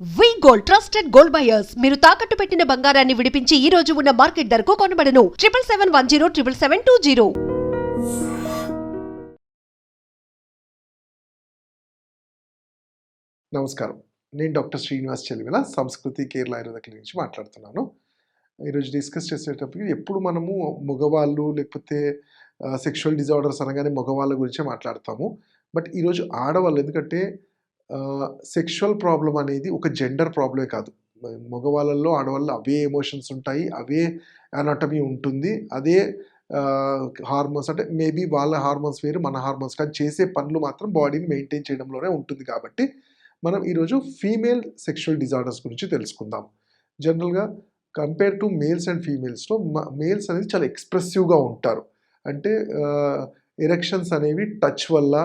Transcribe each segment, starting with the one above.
వి gold trusted gold buyers మీరు తాకట్టు పెట్టిన బంగారాన్ని విడిపించి ఈ రోజు ఉన్న మార్కెట్ ధరకు కొనబడను 7771077720. నమస్కారం. నేను డాక్టర్ శ్రీనివాస్ చెలివేల సంస్కృతి కేరళ ఆయుర్వేద క్లినిక్ నుంచి మాట్లాడుతున్నాను. ఈరోజు డిస్కస్ చేసేటప్పుడు ఎప్పుడు మనము మగవాళ్ళు లేకపోతే సెక్షువల్ డిజార్డర్స్ అనగానే మగవాళ్ళ గురించే మాట్లాడతాము. బట్ ఈరోజు ఆడవాళ్ళు ఎందుకంటే సెక్షువల్ ప్రాబ్లం అనేది ఒక జెండర్ ప్రాబ్లమే కాదు. మగవాళ్ళల్లో ఆడవాళ్ళలో అవే ఎమోషన్స్ ఉంటాయి, అవే అనాటమీ ఉంటుంది, అదే హార్మోన్స్ అంటే మేబీ వాళ్ళ హార్మోన్స్ వేరు మన హార్మోన్స్ కానీ చేసే పనులు మాత్రం బాడీని మెయింటైన్ చేయడంలోనే ఉంటుంది. కాబట్టి మనం ఈరోజు ఫీమేల్ సెక్షువల్ డిజార్డర్స్ గురించి తెలుసుకుందాం. జనరల్గా కంపేర్ టు మేల్స్ అండ్ ఫీమేల్స్లో మేల్స్ అనేది చాలా ఎక్స్ప్రెసివ్గా ఉంటారు. అంటే ఎరెక్షన్స్ అనేవి టచ్ వల్ల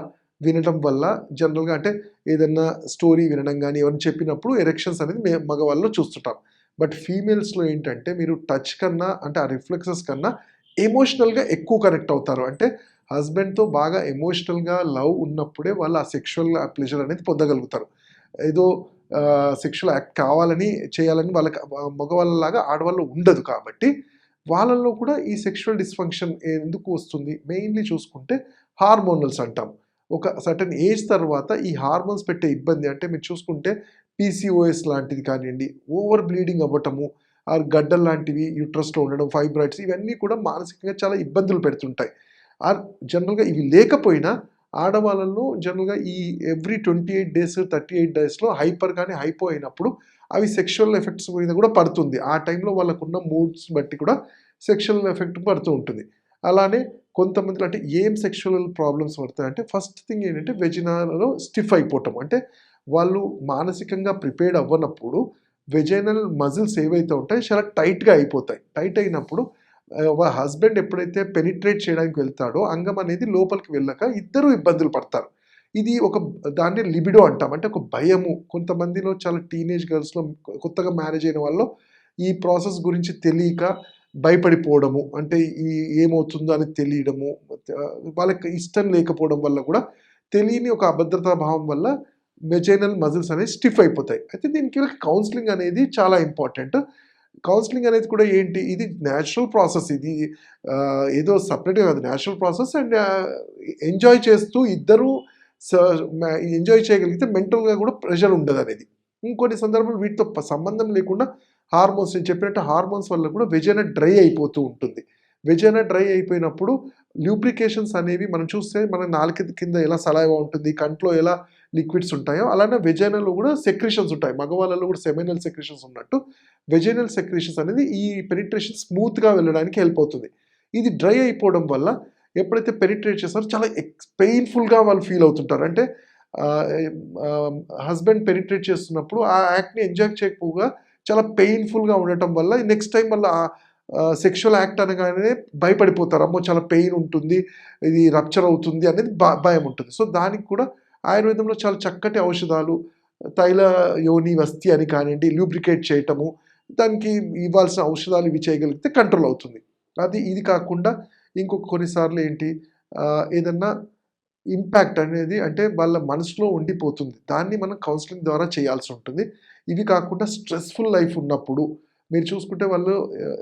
వినడం వల్ల జనరల్గా అంటే ఏదన్నా స్టోరీ వినడం కానీ ఎవరిని చెప్పినప్పుడు ఎరెక్షన్స్ అనేది మగవాళ్ళలో చూస్తుంటాం. బట్ ఫీమేల్స్లో ఏంటంటే మీరు టచ్ కన్నా అంటే ఆ రిఫ్లెక్సెస్ కన్నా ఎమోషనల్గా ఎక్కువ కనెక్ట్ అవుతారు. అంటే హస్బెండ్తో బాగా ఎమోషనల్గా లవ్ ఉన్నప్పుడే వాళ్ళు ఆ సెక్షువల్ ప్లెజర్ అనేది పొందగలుగుతారు. ఏదో సెక్షువల్ యాక్ట్ కావాలని చేయాలని వాళ్ళకి మగవాళ్ళలాగా ఆడవాళ్ళు ఉండదు. కాబట్టి వాళ్ళల్లో కూడా ఈ సెక్షువల్ డిస్ఫంక్షన్ ఎందుకు వస్తుంది? మెయిన్లీ చూసుకుంటే హార్మోనల్స్ అంటాం. ఒక సర్టన్ ఏజ్ తర్వాత ఈ హార్మోన్స్ పెట్టే ఇబ్బంది అంటే మీరు చూసుకుంటే పీసీఓఎస్ లాంటిది కానివ్వండి, ఓవర్ బ్లీడింగ్ అవ్వటము, ఆ గడ్డలు లాంటివి యూట్రస్లో ఉండడం, ఫైబ్రాయిడ్స్ ఇవన్నీ కూడా మానసికంగా చాలా ఇబ్బందులు పెడుతుంటాయి. జనరల్గా ఇవి లేకపోయినా ఆడవాళ్ళలో జనరల్గా ఈ ఎవ్రీ 28 డేస్ 38 డేస్లో హైపర్ కానీ హైపో అయినప్పుడు అవి సెక్షువల్ ఎఫెక్ట్స్ మీద కూడా పడుతుంది. ఆ టైంలో వాళ్ళకున్న మూడ్స్ బట్టి కూడా సెక్షువల్ ఎఫెక్ట్ పడుతూ ఉంటుంది. అలానే కొంతమందిలో అంటే ఏం సెక్షువల్ ప్రాబ్లమ్స్ పడతాయంటే ఫస్ట్ థింగ్ ఏంటంటే వెజినాలో స్టిఫ్ అయిపోవటం. అంటే వాళ్ళు మానసికంగా ప్రిపేర్డ్ అవ్వనప్పుడు వెజైనల్ మజిల్స్ ఏవైతే ఉంటాయో చాలా టైట్గా అయిపోతాయి. టైట్ అయినప్పుడు హస్బెండ్ ఎప్పుడైతే పెనిట్రేట్ చేయడానికి వెళ్తాడో అంగం అనేది లోపలికి వెళ్ళక ఇద్దరు ఇబ్బందులు పడతారు. ఇది ఒక దాన్ని లిబిడో అంటాం. అంటే ఒక భయము. కొంతమందిలో చాలా టీనేజ్ గర్ల్స్లో కొత్తగా మ్యారేజ్ అయిన వాళ్ళు ఈ ప్రాసెస్ గురించి తెలియక భయపడిపోవడము, అంటే ఈ ఏమవుతుందో అని తెలియడము, వాళ్ళకి ఇష్టం లేకపోవడం వల్ల కూడా తెలియని ఒక అభద్రతా భావం వల్ల వెజైనల్ మజిల్స్ అనేవి స్టిఫ్ అయిపోతాయి. అయితే దీనికి కౌన్సిలింగ్ అనేది చాలా ఇంపార్టెంట్. కౌన్సిలింగ్ అనేది కూడా ఏంటి, ఇది న్యాచురల్ ప్రాసెస్. ఇది ఏదో సపరేట్గా కాదు, న్యాచురల్ ప్రాసెస్. అండ్ ఎంజాయ్ చేస్తూ ఇద్దరు ఎంజాయ్ చేయగలిగితే మెంటల్గా కూడా ప్రెషర్ ఉండదు అనేది. ఇంకొన్ని సందర్భాలు వీటితో సంబంధం లేకుండా హార్మోన్స్, నేను చెప్పినట్టు హార్మోన్స్ వల్ల కూడా వెజైనా డ్రై అయిపోతూ ఉంటుంది. వెజైనా డ్రై అయిపోయినప్పుడు ల్యూబ్రికేషన్స్ అనేవి మనం చూస్తే మన నాలుక కింద ఎలా సలైవా ఉంటుంది, కంట్లో ఎలా లిక్విడ్స్ ఉంటాయో అలానే వెజైనాలో కూడా సెక్రేషన్స్ ఉంటాయి. మగవాళ్ళలో కూడా సెమినల్ సెక్రేషన్స్ ఉన్నట్టు వెజైనల్ సెక్రేషన్స్ అనేది ఈ పెనిట్రేషన్ స్మూత్గా వెళ్ళడానికి హెల్ప్ అవుతుంది. ఇది డ్రై అయిపోవడం వల్ల ఎప్పుడైతే పెనిట్రేట్ చేస్తారో చాలా పెయిన్ఫుల్గా వాళ్ళు ఫీల్ అవుతుంటారు. అంటే హస్బెండ్ పెనిట్రేట్ చేస్తున్నప్పుడు ఆ యాక్ట్ని ఎంజాయ్ చేయకపోగా చాలా పెయిన్ఫుల్గా ఉండటం వల్ల నెక్స్ట్ టైం వల్ల సెక్షువల్ యాక్ట్ అనగానే భయపడిపోతారు. అమ్మో చాలా పెయిన్ ఉంటుంది, ఇది రప్చర్ అవుతుంది అనేది భయం ఉంటుంది. సో దానికి కూడా ఆయుర్వేదంలో చాలా చక్కటి ఔషధాలు, తైల యోని వస్తి అని కానివ్వండి, ల్యూబ్రికేట్ చేయటము, దానికి ఇవ్వాల్సిన ఔషధాలు ఇవి చేయగలిగితే కంట్రోల్ అవుతుంది. ఇది కాకుండా ఇంకొక కొన్నిసార్లు ఏంటి, ఏదన్నా ఇంపాక్ట్ అనేది అంటే వాళ్ళ మనసులో ఉండిపోతుంది. దాన్ని మనం కౌన్సిలింగ్ ద్వారా చేయాల్సి ఉంటుంది. ఇవి కాకుండా స్ట్రెస్ఫుల్ లైఫ్ ఉన్నప్పుడు మీరు చూసుకుంటే వాళ్ళు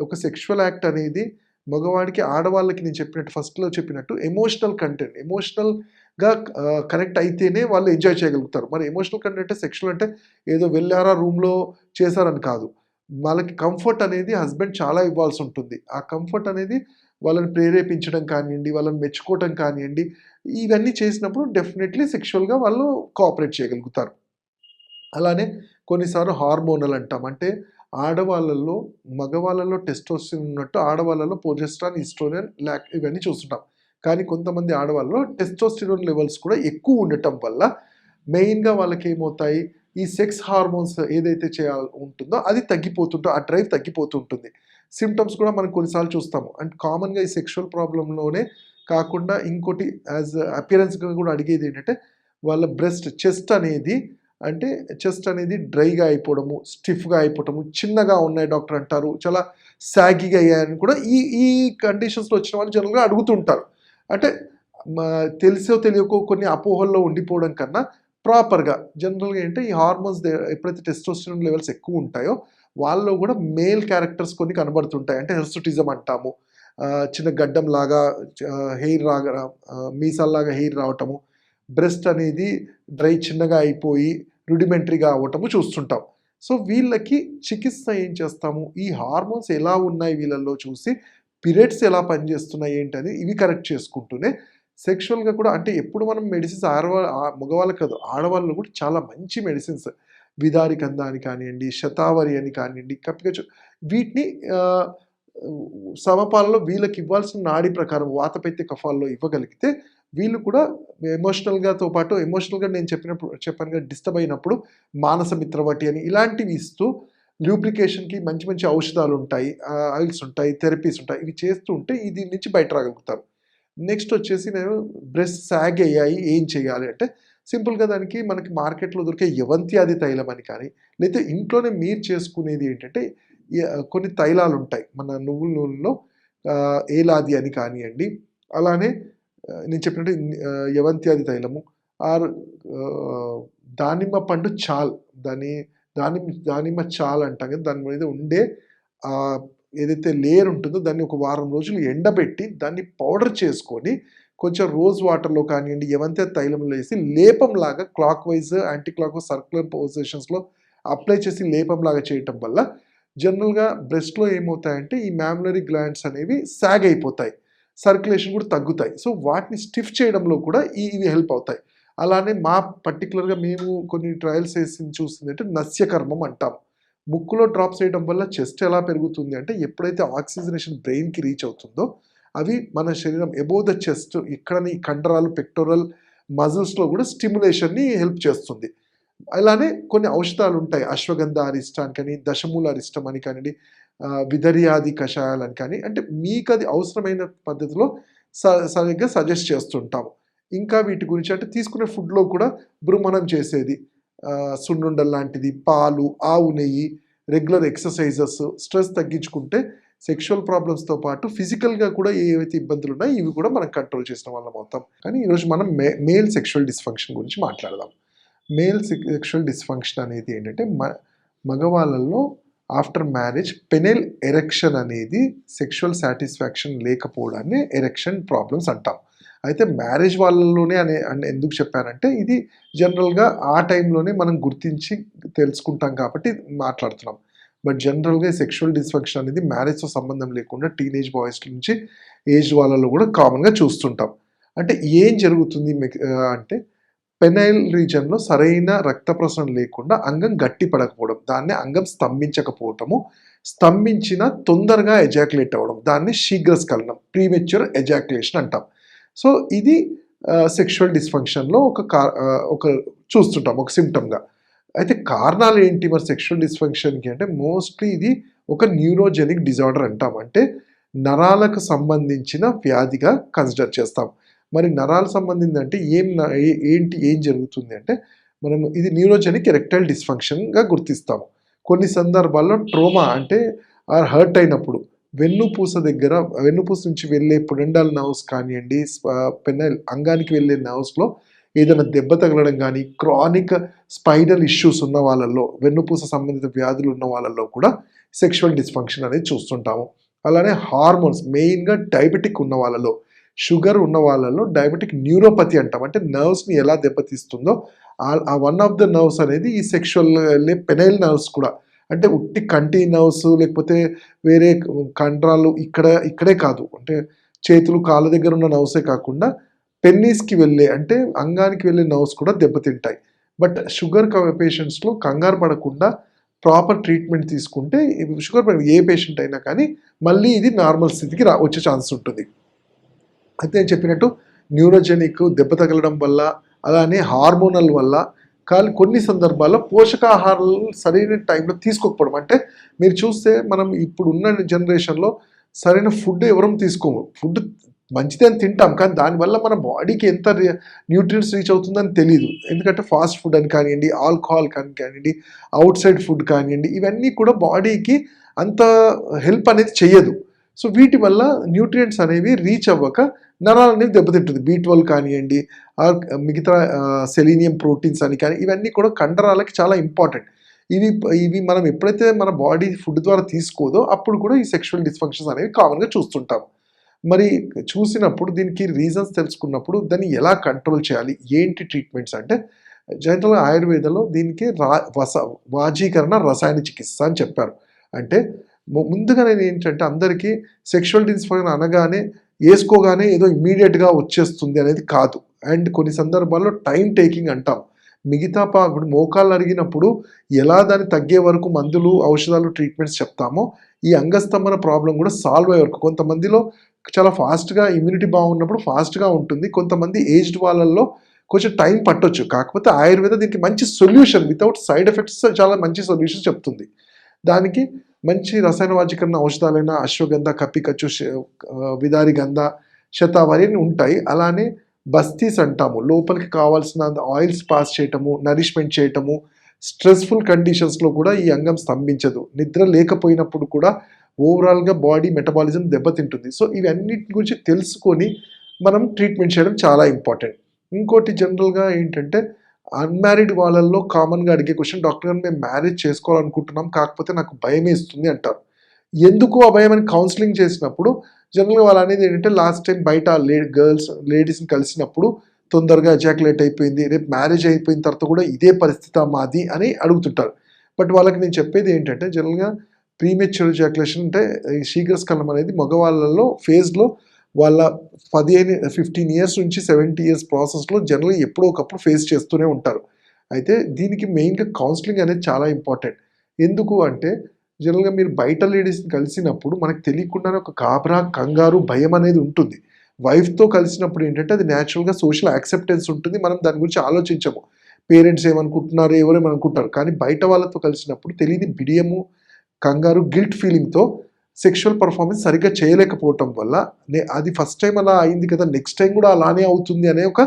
ఒక సెక్షువల్ యాక్ట్ అనేది మగవాడికి ఆడవాళ్ళకి నేను చెప్పినట్టు ఫస్ట్లో చెప్పినట్టు ఎమోషనల్ కంటెంట్, ఎమోషనల్గా కనెక్ట్ అయితేనే వాళ్ళు ఎంజాయ్ చేయగలుగుతారు. మరి ఎమోషనల్ కంటెంట్ అంటే సెక్షువల్ అంటే ఏదో వెళ్ళారా రూమ్లో చేశారని కాదు. వాళ్ళకి కంఫర్ట్ అనేది హస్బెండ్ చాలా ఇవ్వాల్సి ఉంటుంది. ఆ కంఫర్ట్ అనేది వాళ్ళని ప్రేరేపించడం కానివ్వండి, వాళ్ళని మెచ్చుకోవటం కానివ్వండి, ఇవన్నీ చేసినప్పుడు డెఫినెట్లీ సెక్షువల్గా వాళ్ళు కోఆపరేట్ చేయగలుగుతారు. అలానే కొన్నిసార్లు హార్మోనల్ అంటాం. అంటే ఆడవాళ్ళల్లో మగవాళ్ళలో టెస్టోస్టెరాన్ ఉన్నట్టు ఆడవాళ్ళలో ప్రొజెస్ట్రాన్, ఈస్ట్రోజన్ ఇవన్నీ చూస్తుంటాం. కానీ కొంతమంది ఆడవాళ్ళలో టెస్టోస్టెరాన్ లెవెల్స్ కూడా ఎక్కువ ఉండటం వల్ల మెయిన్గా వాళ్ళకి ఏమవుతాయి, ఈ సెక్స్ హార్మోన్స్ ఏదైతే ఉంటుందో అది తగ్గిపోతుంటో ఆ డ్రైవ్ తగ్గిపోతుంటుంది. సిమ్టమ్స్ కూడా మనం కొన్నిసార్లు చూస్తాము. అండ్ కామన్గా ఈ సెక్షువల్ ప్రాబ్లంలోనే కాకుండా ఇంకోటి యాజ్ అపియరెన్స్గా కూడా అడిగేది ఏంటంటే వాళ్ళ చెస్ట్ అనేది డ్రైగా అయిపోవడము, స్టిఫ్గా అయిపోవడము, చిన్నగా ఉన్నాయి డాక్టర్ అంటారు, చాలా సాగిగా అయ్యాయని కూడా ఈ కండిషన్స్లో వచ్చిన వాళ్ళు జనరల్గా అడుగుతుంటారు. అంటే తెలిసో తెలియకో కొన్ని అపోహల్లో ఉండిపోవడం కన్నా ప్రాపర్‌గా జనరల్‌గా ఏంటంటే ఈ హార్మోన్స్ ఎప్పుడైతే టెస్టోస్టెరాన్ లెవెల్స్ ఎక్కువ ఉంటాయో వాళ్ళలో కూడా మేల్ క్యారెక్టర్స్ కొన్ని కనబడుతుంటాయి. అంటే హిర్సుటిజం అంటాము. చిన్న గడ్డంలాగా హెయిర్ రాగా మీసాల్లాగా హెయిర్ రావటము. బ్రెస్ట్ అనేది డ్రై చిన్నగా అయిపోయి రుడిమెంటరీగా అవ్వటము చూస్తుంటాం. సో వీళ్ళకి చికిత్స ఏం చేస్తాము? ఈ హార్మోన్స్ ఎలా ఉన్నాయి వీళ్ళల్లో చూసి పీరియడ్స్ ఎలా పనిచేస్తున్నాయి ఏంటని ఇవి కరెక్ట్ చేసుకుంటూనే సెక్షువల్‌గా కూడా అంటే ఎప్పుడు మనం మెడిసిన్స్ మగవాళ్ళకి కాదు ఆడవాళ్ళు కూడా చాలా మంచి మెడిసిన్స్ విదారికంద అని కానియండి, శతావరి అని కానియండి, కప్పిగచ్చు వీటిని సమపాలలో వీళ్ళకి ఇవ్వాల్సిన నాడి ప్రకారం వాతపైత్య కఫాల్లో ఇవ్వగలిగితే వీళ్ళు కూడా ఎమోషనల్‌గాతో పాటు ఎమోషనల్‌గా నేను చెప్పానుగా డిస్టర్బ్ అయినప్పుడు మానస మిత్రవటి అని ఇలాంటివి ఇస్తూ లూబ్రికేషన్‌కి మంచి మంచి ఔషధాలుంటాయి. ఆయిల్స్ ఉంటాయి, థెరపీస్ ఉంటాయి. ఇవి చేస్తూ ఉంటే దీని నుంచి బయట రాగలుగుతారు. నెక్స్ట్ వచ్చేసి నేను బ్రెస్ట్ సాగ్ అయ్యాయి ఏం చేయాలి అంటే సింపుల్‌గా దానికి మనకి మార్కెట్‌లో దొరికే యవంత్యాది తైలం అని కానీ, లేతే ఇంట్లోనే మీరు చేసుకునేది ఏంటంటే కొన్ని తైలాలుంటాయి. మన నువ్వుల నూనెలో ఏలాది అని కానియండి, అలానే నేను చెప్పినట్టు యవంత్యాది తైలము ఆర్ దానిమ్మ పండు చాల్ దానిమ్మ చాల్ అంటాం కదా! దాని మీద ఉండే ఏదైతే లేయర్ ఉంటుందో దాన్ని ఒక వారం రోజులు ఎండబెట్టి దాన్ని పౌడర్ చేసుకొని కొంచెం రోజ్ వాటర్‌లో కానియండి, యవంత్యాది తైలంలో వేసి లేపంలాగా clockwise, anti clockwise circular పొజిషన్స్‌లో అప్లై చేసి లేపంలాగా చేయటం వల్ల జనరల్‌గా బ్రెస్ట్‌లో ఏమవుతాయంటే ఈ మామ్యులరీ గ్లాండ్స్ అనేవి సాగ్ అయిపోతాయి. సర్క్యులేషన్ కూడా తగ్గుతాయి. సో వాటిని స్టిఫ్ చేయడంలో కూడా ఇవి హెల్ప్ అవుతాయి. అలానే పర్టిక్యులర్‌గా మేము కొన్ని ట్రయల్స్ చూసిందంటే నస్యకర్మం అంటాం. ముక్కులో డ్రాప్స్ చేయడం వల్ల చెస్ట్ ఎలా పెరుగుతుంది అంటే ఎప్పుడైతే ఆక్సిజనేషన్ బ్రెయిన్‌కి రీచ్ అవుతుందో అవి మన శరీరం అబోవ్ ద చెస్ట్ ఇక్కడని కండరాలు, పెక్టోరల్ మజిల్స్‌లో కూడా స్టిమ్యులేషన్‌ని హెల్ప్ చేస్తుంది. అలానే కొన్ని ఔషధాలు ఉంటాయి. అశ్వగంధ అరిష్టాన్ కానీ, దశమూల అరిష్టం అని కానివ్వండి, విదర్యాది కషాయాలని కానీ అంటే మీకది అవసరమైన పద్ధతిలో సరిగ్గా సజెస్ట్ చేస్తుంటాము. ఇంకా వీటి గురించి అంటే తీసుకునే ఫుడ్‌లో కూడా బృమణం చేసేది, సున్నుండలు లాంటిది, పాలు, ఆవు నెయ్యి, రెగ్యులర్ ఎక్సర్‌సైజెస్, స్ట్రెస్ తగ్గించుకుంటే సెక్షువల్ ప్రాబ్లమ్స్‌తో పాటు ఫిజికల్‌గా కూడా ఏవైతే ఇబ్బందులు ఉన్నాయో ఇవి కూడా మనం కంట్రోల్ చేసిన వాళ్ళం అవుతాం. కానీ ఈరోజు మనం మేల్ సెక్షువల్ డిస్‌ఫంక్షన్ గురించి మాట్లాడదాం. మేల్ సెక్షువల్ డిస్‌ఫంక్షన్ అనేది ఏంటంటే మగవాళ్ళలో ఆఫ్టర్ మ్యారేజ్ పెనైల్ ఎరెక్షన్ అనేది సెక్షువల్ సాటిస్ఫాక్షన్ లేకపోవడాన్ని ఎరెక్షన్ ప్రాబ్లమ్స్ అంటాం. అయితే మ్యారేజ్ వాళ్ళలోనే ఎందుకు చెప్పానంటే ఇది జనరల్‌గా ఆ టైంలోనే మనం గుర్తించి తెలుసుకుంటాం కాబట్టి మాట్లాడుతున్నాం. బట్ జనరల్‌గా సెక్షువల్ డిస్‌ఫంక్షన్ అనేది మ్యారేజ్‌తో సంబంధం లేకుండా టీనేజ్ బాయ్స్ నుంచి ఏజ్డ్ వాళ్ళలో కూడా కామన్‌గా చూస్తుంటాం. అంటే ఏం జరుగుతుంది అంటే పెనైల్ రీజియన్‌లో సరైన రక్త ప్రసరణ లేకుండా అంగం గట్టి పడకపోవడం, దాన్నే అంగం స్తంభించకపోవటము, స్తంభించిన తొందరగా ఎజాక్యులేట్ అవ్వడం, దాన్ని శీఘ్రస్ఖలనం ప్రీమెచ్యూర్ ఎజాక్యులేషన్ అంటాం. సో ఇది సెక్షువల్ డిస్‌ఫంక్షన్‌లో ఒక చూస్తుంటాం ఒక సిమ్టమ్‌గా. అయితే కారణాలు ఏంటి మరి సెక్షువల్ డిస్‌ఫంక్షన్‌కి అంటే మోస్ట్‌లీ ఇది ఒక న్యూరోజెనిక్ డిజార్డర్ అంటాం. అంటే నరాలకు సంబంధించిన వ్యాధిగా కన్సిడర్ చేస్తాం. మరి నరాలు సంబంధిందంటే ఏం జరుగుతుంది అంటే మనం ఇది న్యూరోజెనిక్ ఎరెక్టైల్ డిస్‌ఫంక్షన్‌గా గుర్తిస్తాము. కొన్ని సందర్భాల్లో ట్రోమా అంటే హర్ట్ అయినప్పుడు వెన్నుపూస నుంచి వెళ్ళే పుడెండల్ నర్వ్స్ కానియండి, పెనైల్ అంగానికి వెళ్ళే నర్వ్స్‌లో ఏదైనా దెబ్బ తగలడం కానీ, క్రానిక్ స్పైనల్ ఇష్యూస్ ఉన్న వాళ్ళల్లో, వెన్నుపూస సంబంధిత వ్యాధులు ఉన్న వాళ్ళల్లో కూడా సెక్షువల్ డిస్‌ఫంక్షన్ అనేది చూస్తుంటాము. అలానే హార్మోన్స్ మెయిన్‌గా డయాబెటిక్ ఉన్న వాళ్ళలో, షుగర్ ఉన్న వాళ్ళలో డయాబెటిక్ న్యూరోపతి అంటాం. అంటే నర్వ్స్‌ని ఎలా దెబ్బతీస్తుందో ఆ వన్ ఆఫ్ ద నర్వ్స్ అనేది ఈ సెక్షువల్ పెనైల్ నర్వ్స్ కూడా. అంటే ఉట్టి కంటి నర్వ్స్ లేకపోతే వేరే కండరాలు ఇక్కడే కాదు. అంటే చేతులు, కాళ్ళ దగ్గర ఉన్న నర్వ్సే కాకుండా పెన్నీస్‌కి వెళ్ళే అంటే అంగానికి వెళ్ళే నర్వ్స్ కూడా దెబ్బతింటాయి. బట్ షుగర్ పేషెంట్స్‌లో కంగారు పడకుండా ప్రాపర్ ట్రీట్మెంట్ తీసుకుంటే షుగర్ ఏ పేషెంట్ అయినా కానీ మళ్ళీ ఇది నార్మల్ స్థితికి వచ్చే ఛాన్స్ ఉంటుంది. అయితే నేను చెప్పినట్టు న్యూరోజెనిక్ దెబ్బ తగలడం వల్ల, అలానే హార్మోనల్ వల్ల, కొన్ని సందర్భాల్లో పోషకాహారాలు సరైన టైంలో తీసుకోకపోవడం. అంటే మీరు చూస్తే మనం ఇప్పుడున్న జనరేషన్‌లో సరైన ఫుడ్ ఎవరం తీసుకోము. ఫుడ్ మంచిదే అని తింటాం. కానీ దానివల్ల మన బాడీకి ఎంత న్యూట్రియంట్స్ రీచ్ అవుతుందని తెలీదు. ఎందుకంటే ఫాస్ట్ ఫుడ్ అని కానివ్వండి, ఆల్కహాల్ కానివ్వండి, ఔట్ సైడ్ ఫుడ్ కానివ్వండి, ఇవన్నీ కూడా బాడీకి అంత హెల్ప్ అనేది చెయ్యదు. సో వీటి వల్ల న్యూట్రియంట్స్ అనేవి రీచ్ అవ్వక నరాలు అనేవి దెబ్బతింటుంది. B12 కానివ్వండి, మిగతా సెలీనియం ప్రోటీన్స్ అని కానీ ఇవన్నీ కూడా కండరాలకి చాలా ఇంపార్టెంట్. ఇవి మనం ఎప్పుడైతే మన బాడీ ఫుడ్ ద్వారా తీసుకోదో అప్పుడు కూడా ఈ సెక్షువల్ డిస్ఫంక్షన్స్ అనేవి కామన్గా చూస్తుంటాం. మరి చూసినప్పుడు దీనికి రీజన్స్ తెలుసుకున్నప్పుడు దాన్ని ఎలా కంట్రోల్ చేయాలి, ఏంటి ట్రీట్మెంట్స్ అంటే జనరల్గా ఆయుర్వేదంలో దీనికి వాజీకరణ రసాయన చికిత్స అని చెప్పారు. అంటే ముందుగా నేను ఏంటంటే అందరికీ సెక్షువల్ డిస్ఫంక్షన్ అనగానే వేసుకోగానే ఏదో ఇమ్మీడియట్గా వచ్చేస్తుంది అనేది కాదు. అండ్ కొన్ని సందర్భాల్లో టైం టేకింగ్ అంటాం. మిగతా ఇప్పుడు మోకాళ్ళు అరిగినప్పుడు ఎలా దాన్ని తగ్గే వరకు మందులు, ఔషధాలు, ట్రీట్మెంట్స్ చెప్తామో ఈ అంగస్తంభన ప్రాబ్లం కూడా సాల్వ్ అయ్యే వరకు కొంతమందిలో చాలా ఫాస్ట్గా ఇమ్యూనిటీ బాగున్నప్పుడు ఫాస్ట్గా ఉంటుంది. కొంతమంది ఏజ్డ్ వాళ్ళల్లో కొంచెం టైం పట్టొచ్చు. కాకపోతే ఆయుర్వేద దీనికి మంచి సొల్యూషన్ వితౌట్ సైడ్ ఎఫెక్ట్స్ చాలా మంచి సొల్యూషన్ చెప్తుంది. దానికి మంచి రసాయన వాజీకరణ ఔషధాలైన అశ్వగంధ, కప్పికచ్చు, విదారి గంధ, శతావరి ఉంటాయి. అలానే బస్తీస్ అంటాము, లోపలికి కావాల్సిన ఆయిల్స్ పాస్ చేయటము, నరిష్మెంట్ చేయటము. స్ట్రెస్ఫుల్ కండిషన్స్లో కూడా ఈ అంగం స్తంభించదు. నిద్ర లేకపోయినప్పుడు కూడా ఓవరాల్గా బాడీ మెటబాలిజం దెబ్బతింటుంది. సో ఇవన్నిటి గురించి తెలుసుకొని మనం ట్రీట్మెంట్ చేయడం చాలా ఇంపార్టెంట్. ఇంకోటి జనరల్గా ఏంటంటే అన్మ్యారీడ్ వాళ్ళల్లో కామన్గా అడిగే క్వశ్చన్, డాక్టర్ గారు మేము మ్యారేజ్ చేసుకోవాలనుకుంటున్నాం కాకపోతే నాకు భయం వేస్తుంది అంటారు. ఎందుకు ఆ భయం అని కౌన్సిలింగ్ చేసినప్పుడు జనరల్గా వాళ్ళు అనేది ఏంటంటే లాస్ట్ టైం బయట లేడీస్ని కలిసినప్పుడు తొందరగా ఎజాక్యులేట్ అయిపోయింది, రేపు మ్యారేజ్ అయిపోయిన తర్వాత కూడా ఇదే పరిస్థితి మాది అని అడుగుతుంటారు. బట్ వాళ్ళకి నేను చెప్పేది ఏంటంటే జనరల్గా ప్రీమెచ్యూర్ ఎజాక్యులేషన్ అంటే శీఘ్రస్ఖలనం అనేది మగవాళ్ళలో ఫేజ్లో వాళ్ళ 15 ఇయర్స్ నుంచి 70 ఇయర్స్ ప్రాసెస్లో జనరల్గా ఎప్పుడో ఒకప్పుడు ఫేస్ చేస్తూనే ఉంటారు. అయితే దీనికి మెయిన్గా కౌన్సిలింగ్ అనేది చాలా ఇంపార్టెంట్. ఎందుకు అంటే జనరల్గా మీరు బయట లేడీస్ని కలిసినప్పుడు మనకు తెలియకుండానే ఒక గాబరా, కంగారు, భయం అనేది ఉంటుంది. వైఫ్తో కలిసినప్పుడు ఏంటంటే అది న్యాచురల్గా సోషల్ యాక్సెప్టెన్స్ ఉంటుంది. మనం దాని గురించి ఆలోచించము. పేరెంట్స్ ఏమనుకుంటున్నారు, ఎవరేమనుకుంటారు. కానీ బయట వాళ్ళతో కలిసినప్పుడు తెలియని బిడియము, కంగారు, గిల్ట్ ఫీలింగ్తో సెక్షువల్ పర్ఫార్మెన్స్ సరిగ్గా చేయలేకపోవటం వల్ల అది ఫస్ట్ టైం అలా అయింది కదా, నెక్స్ట్ టైం కూడా అలానే అవుతుంది అనే ఒక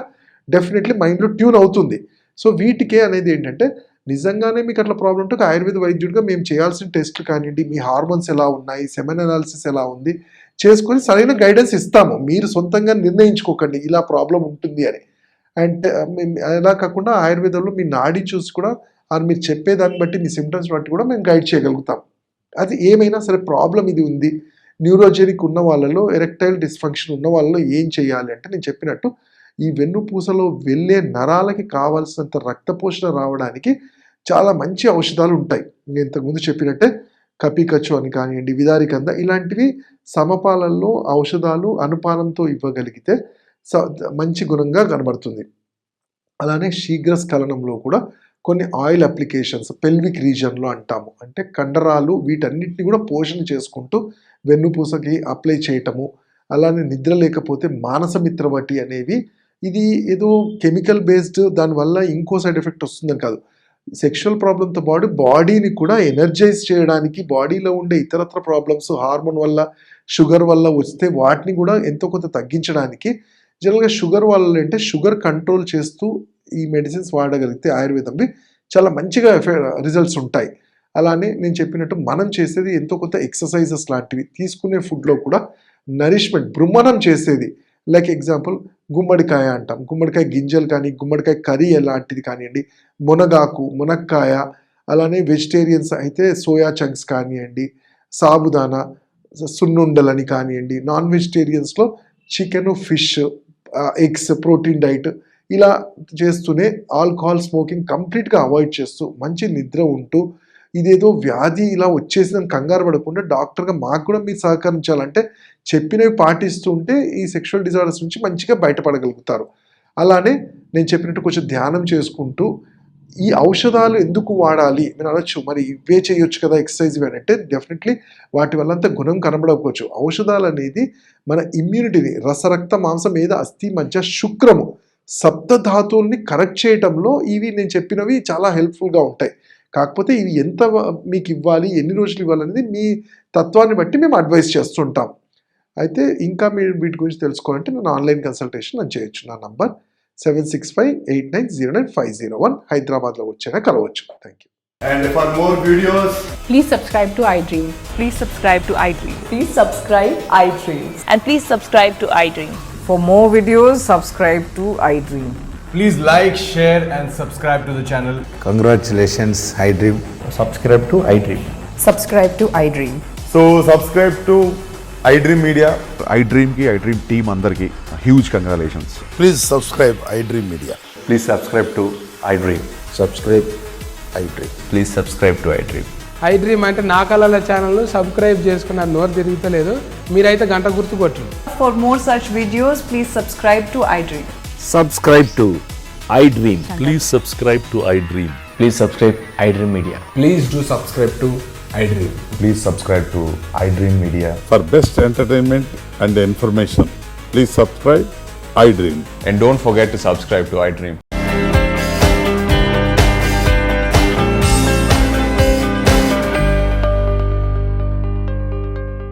డెఫినెట్లీ మైండ్లో ట్యూన్ అవుతుంది. సో వీటికే అనేది ఏంటంటే నిజంగానే మీకు అట్లా ప్రాబ్లం ఉంటే ఒక ఆయుర్వేద వైద్యుడిగా మేము చేయాల్సిన టెస్ట్లు కానివ్వండి, మీ హార్మోన్స్ ఎలా ఉన్నాయి, సెమెన్ అనాలిసిస్ ఎలా ఉంది చేసుకొని సరైన గైడెన్స్ ఇస్తాము. మీరు సొంతంగా నిర్ణయించుకోకండి ఇలా ప్రాబ్లం ఉంటుంది అని. అండ్ అలా కాకుండా ఆయుర్వేదంలో మీ నాడి చూసి కూడా మీరు చెప్పేదాన్ని బట్టి మీ సిమ్టమ్స్ బట్టి కూడా మేము గైడ్ చేయగలుగుతాం. అది ఏమైనా సరే ప్రాబ్లం ఇది ఉంది. న్యూరోజెనిక్ ఉన్న వాళ్ళలో, ఎరెక్టైల్ డిస్ఫంక్షన్ ఉన్న వాళ్ళలో ఏం చేయాలి అంటే నేను చెప్పినట్టు ఈ వెన్నుపూసలో వెళ్ళే నరాలకి కావాల్సినంత రక్తపోషణ రావడానికి చాలా మంచి ఔషధాలు ఉంటాయి. నేను ఇంతకుముందు చెప్పినట్టే కపికచ్చు అని కానివ్వండి, విదారి గంధ ఇలాంటివి సమపాలల్లో ఔషధాలు అనుపానంతో ఇవ్వగలిగితే మంచి గుణంగా కనబడుతుంది. అలానే శీఘ్రస్ఖలనంలో కూడా కొన్ని ఆయిల్ అప్లికేషన్స్ పెల్విక్ రీజన్లో అంటాము, అంటే కండరాలు వీటన్నిటిని కూడా పోషణ చేసుకుంటూ వెన్నుపూసకి అప్లై చేయటము. అలానే నిద్ర లేకపోతే మానసమిత్రవటి అనేవి, ఇది ఏదో కెమికల్ బేస్డ్ దానివల్ల ఇంకో సైడ్ ఎఫెక్ట్ వస్తుందని కాదు. సెక్షువల్ ప్రాబ్లంతో బాడీని కూడా ఎనర్జైజ్ చేయడానికి, బాడీలో ఉండే ఇతరత్ర ప్రాబ్లమ్స్ హార్మోన్ వల్ల, షుగర్ వల్ల వస్తే వాటిని కూడా ఎంతో కొంత తగ్గించడానికి జనరల్గా షుగర్ వల్ల అంటే షుగర్ కంట్రోల్ చేస్తూ ఈ మెడిసిన్స్ వాడగలిగితే ఆయుర్వేదంవి చాలా మంచిగా రిజల్ట్స్ ఉంటాయి. అలానే నేను చెప్పినట్టు మనం చేసేది ఎంతో కొంత ఎక్సర్సైజెస్ లాంటివి, తీసుకునే ఫుడ్లో కూడా నరిష్మెంట్, బృమణం చేసేది. లైక్ ఎగ్జాంపుల్ గుమ్మడికాయ అంటాం, గుమ్మడికాయ గింజలు కానీ, గుమ్మడికాయ కర్రీ లాంటిది కానివ్వండి, మునగాకు, మునక్కాయ, అలానే వెజిటేరియన్స్ అయితే సోయా చంక్స్ కానివ్వండి, సాబుదానా, సున్నుండలని కానివ్వండి, నాన్ వెజిటేరియన్స్లో chicken, fish, eggs, protein diet ఇలా చేస్తూనే ఆల్కహాల్, స్మోకింగ్ కంప్లీట్గా అవాయిడ్ చేస్తూ మంచి నిద్ర ఉంటూ, ఇదేదో వ్యాధి ఇలా వచ్చేసిందని కంగారు పడకుండా డాక్టర్గా మాకు కూడా మీరు సహకరించాలంటే చెప్పినవి పాటిస్తూ ఉంటే ఈ సెక్షువల్ డిజార్డర్స్ నుంచి మంచిగా బయటపడగలుగుతారు. అలానే నేను చెప్పినట్టు కొంచెం ధ్యానం చేసుకుంటూ ఈ ఔషధాలు ఎందుకు వాడాలి మీరు అనొచ్చు, మరి ఇవే చేయొచ్చు కదా ఎక్సర్సైజ్ ఇవి అంటే డెఫినెట్లీ వాటి వల్ల అంత గుణం కనబడకపోవచ్చు. ఔషధాలు అనేది మన ఇమ్యూనిటీని, రసరక్త మాంసం మీద అస్థి మధ్య శుక్రము సప్తధాతువుల్ని కరెక్ట్ చేయటంలో ఇవి నేను చెప్పినవి చాలా హెల్ప్ఫుల్గా ఉంటాయి. కాకపోతే ఇవి ఎంత మీకు ఇవ్వాలి, ఎన్ని రోజులు ఇవ్వాలనేది మీ తత్వాన్ని బట్టి మేము అడ్వైస్ చేస్తుంటాం. అయితే ఇంకా మీరు వీటి గురించి తెలుసుకోవాలంటే నేను ఆన్లైన్ కన్సల్టేషన్ నేను చేయొచ్చు. నా నంబర్ 7658909501 హైదరాబాద్లో వచ్చైనా కలవచ్చు. Thank you. And for more videos, Please subscribe to iDream. Please subscribe to iDream. Please subscribe iDream. And please subscribe to iDream. For more videos, subscribe to iDream. Please like, share and subscribe to the channel. Congratulations, iDream. subscribe to iDream. Subscribe to iDream. So subscribe to iDream Media. iDream ki iDream team అందరికి huge congratulations. Please subscribe iDream Media. Please subscribe to iDream. Subscribe iDream. Please subscribe to iDream. iDream అంటే నా కళల channel subscribe చేసుకున్న నోరు తిరుగుతలేదు, మీరైతే గంట గుర్తు కొట్టండి. For more such videos, please subscribe to iDream. Subscribe to iDream. Please subscribe to iDream. Please subscribe iDream Media. Please do subscribe to iDream. Please subscribe to iDream Media. For best entertainment and information, please subscribe iDream. And don't forget to subscribe to iDream.